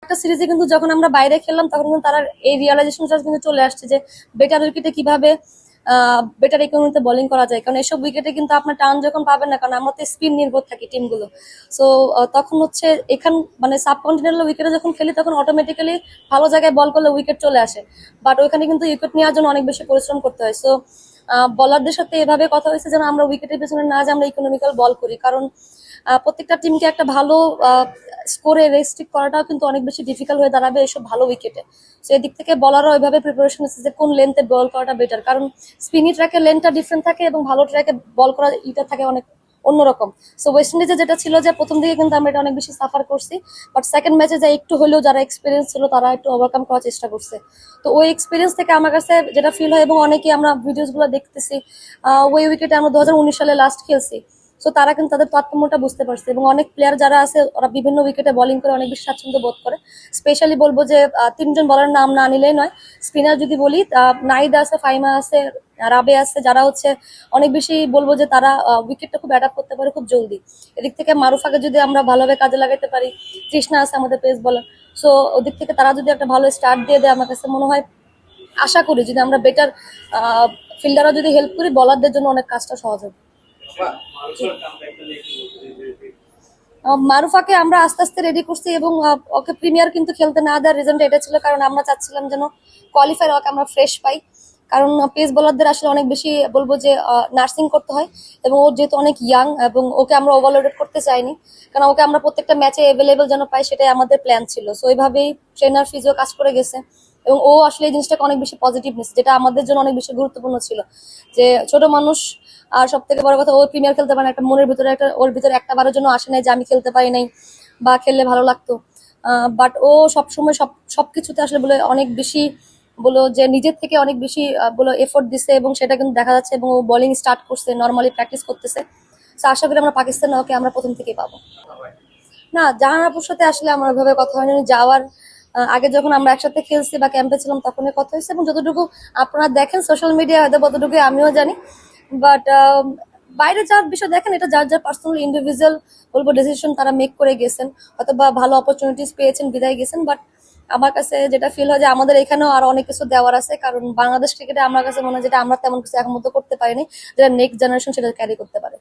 প্রত্যেকটা সিরিজে কিন্তু যখন আমরা বাইরে খেললাম তখন কিন্তু তারা এই রিয়েলাইজেশনটা কিন্তু চলে আসছে যে বেটার উইকেটে কিভাবে বেটার ইকোনমিতে বোলিং করা যায়, কারণ এসব উইকেটে কিন্তু আপনার টার্ন যখন পাবেন না, কারণ আমরা তো স্পিন নির্ভর থাকি টিমগুলো। সো তখন হচ্ছে এখান মানে সাবকন্টিনেন্টাল উইকেটে যখন খেলি তখন অটোমেটিক্যালি ভালো জায়গায় বল করলে উইকেট চলে আসে, বাট ওইখানে কিন্তু উইকেট নেওয়ার জন্য অনেক বেশি পরিশ্রম করতে হয়। সো বলারদের সাথে এভাবে কথা হয়েছে যেন আমরা উইকেটের পেছনে না যে আমরা ইকোনমিক্যাল বল করি, কারণ প্রত্যেকটা টিমকে একটা ভালো স্কোরে রেস্ট্রিক্ট করাটাও কিন্তু অনেক বেশি ডিফিকাল্ট হয়ে দাঁড়াবে এসব ভালো উইকেটে। সো এদিক থেকে বলারও ওইভাবে প্রিপারেশন নিচ্ছে যে কোন লেন্থে বল করাটা বেটার, কারণ স্পিনি ট্র্যাকের লেন্থটা ডিফারেন্ট থাকে এবং ভালো ট্র্যাকে বল করা এটা থাকে অনেক অন্যরকম। সো ওয়েস্ট ইন্ডিজে যেটা ছিল যে প্রথম দিকে কিন্তু আমরা এটা অনেক বেশি সাফার করছি, বাট সেকেন্ড ম্যাচে যা একটু হলেও যারা এক্সপিরিয়েন্স ছিল তারা একটু ওভারকাম করার চেষ্টা করছে। তো ওই এক্সপিরিয়েন্স থেকে আমার কাছে যেটা ফিল হয় এবং অনেকে আমরা ভিডিওস গুলো দেখতেছি, ওই উইকেটে আমরা 2019 সালে লাস্ট খেলছি। সো তারা কিন্তু তাদের তারতম্যটা বুঝতে পারছে এবং অনেক প্লেয়ার যারা আছে ওরা বিভিন্ন উইকেটে বোলিং করে অনেক বেশি স্বাচ্ছন্দ্য বোধ করে। স্পেশালি বলবো যে তিনজন বলার নাম না নিলেই নয়, স্পিনার যদি বলি নাইদা আছে, ফাইমা আছে, রাবে আছে, যারা হচ্ছে অনেক বেশি বলবো যে তারা উইকেটটা খুব অ্যাডাপ্ট করতে পারে খুব জলদি। এদিক থেকে মারুফাকে যদি আমরা ভালোভাবে কাজে লাগাতে পারি, তৃষ্ণা আছে আমাদের পেস বলার, সো ওদিক থেকে তারা যদি একটা ভালো স্টার্ট দিয়ে দেয় আমার কাছে মনে হয়, আশা করি যদি আমরা বেটার ফিল্ডাররা যদি হেল্প করি বলারদের জন্য অনেক কাজটা সহজ হবে। মারুফাকে আমরা আস্তে আস্তে রেডি করছি এবং ওকে প্রিমিয়ার কিন্তু খেলতে না দেওয়ার রিজনটা এটা ছিল, কারণ আমরা চাচ্ছিলাম যেন কোয়ালিফায়ার ওকে আমরা ফ্রেশ পাই, কারণ পেস বোলারদের আসলে অনেক বেশি বলবো যে নার্সিং করতে হয় এবং ও যেহেতু অনেক ইয়াং এবং ওকে আমরা ওভারলোডেড করতে চাইনি, কারণ ওকে আমরা প্রত্যেকটা ম্যাচে অ্যাভেলেবেল যেন পাই সেটাই আমাদের প্ল্যান ছিল। সো ওইভাবেই ট্রেনার ফিজিও কাজ করে গেছে এবং ও আসলে এই জিনিসটাকে অনেক বেশি পজিটিভ নিচ্ছে, যেটা আমাদের জন্য অনেক বেশি গুরুত্বপূর্ণ ছিল। যে ছোট মানুষ, আর সব থেকে বড় কথা ও প্রিমিয়ার খেলতে পারে না, একটা মনের ভিতরে একটা ওর ভিতরে একটা বারের জন্য আসে নাই যে আমি খেলতে পারি নাই বা খেললে ভালো লাগতো। বাট ও সবসময় সবকিছুতে আসলে বলে অনেক বেশি বলো যে নিজের থেকে অনেক বেশি বলো এফোর্ট দিছে এবং সেটা কিন্তু দেখা যাচ্ছে এবং ও বোলিং স্টার্ট করছে, নর্মালি প্র্যাকটিস করতেছে। তো আশা করি আমরা পাকিস্তানে ওকে আমরা প্রথম থেকেই পাবো। না, জাহান আপুর সাথে আসলে আমার ওইভাবে কথা হয়নি। যাওয়ার আগে যখন আমরা একসাথে খেলছি বা ক্যাম্পে ছিলাম তখনই কথা হয়েছে এবং যতটুকু আপনারা দেখেন সোশ্যাল মিডিয়া হয়তো ততটুকু আমিও জানি, বাট বাইরে যাওয়ার বিষয় দেখেন এটা যার যার পার্সোনাল ইন্ডিভিজুয়াল বলবো ডিসিশন, তারা মেক করে গেছেন, অথবা ভালো অপরচুনিটিস পেয়েছেন বিদায় গেছেন। বাট আমার কাছে যেটা ফিল হয় যে আমাদের এখানেও আরো অনেক কিছু দেওয়ার আছে, কারণ বাংলাদেশ ক্রিকেটে আমার কাছে মনে হয় যেটা আমরা তেমন কিছু এখন মতো করতে পারিনি, যেটা নেক্সট জেনারেশন সেটা ক্যারি করতে পারে।